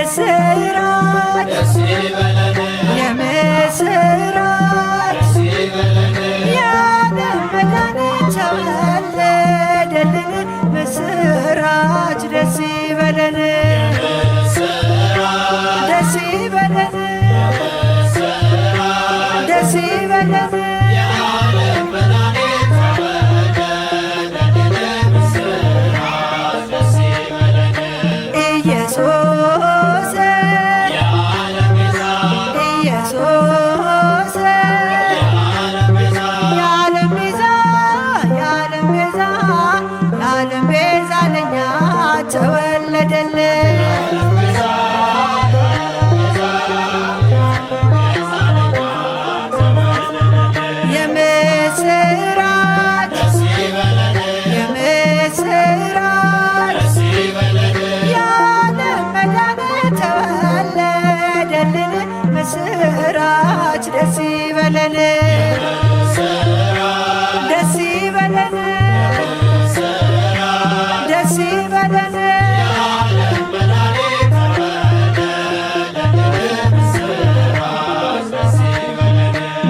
የምስራች የምስራች የዓለም መድኃኒት ተወለደልን። ምስራች ደስ ይበለን ደስ ይበለን ደስ ይበለን ኢየሱስ ኢየሱስ የዓለም ቤዛ የዓለም ቤዛ የዓለም ቤዛ ለኛ ተወለደልን። የምስራች የምስራች የዓለም መድኃኒት ተወለደልን። ምስራች ደስ ይበለን ደስ ይበለን ደስ ይበለን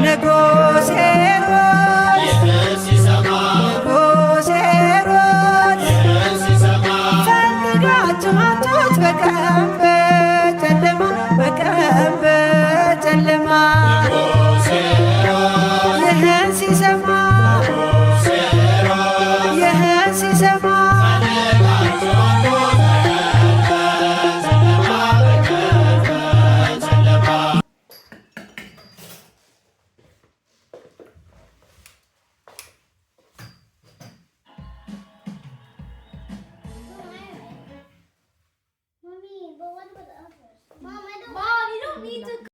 ንጉሥ ሄሮድስ ንጉሥ ሄሮድስ ፈልጋችሁ አምጡት በቀን በጨለማ በቀን በጨለማ ይህን ሲሰማ ይህን ሲሰማ Mommy, but what about the others?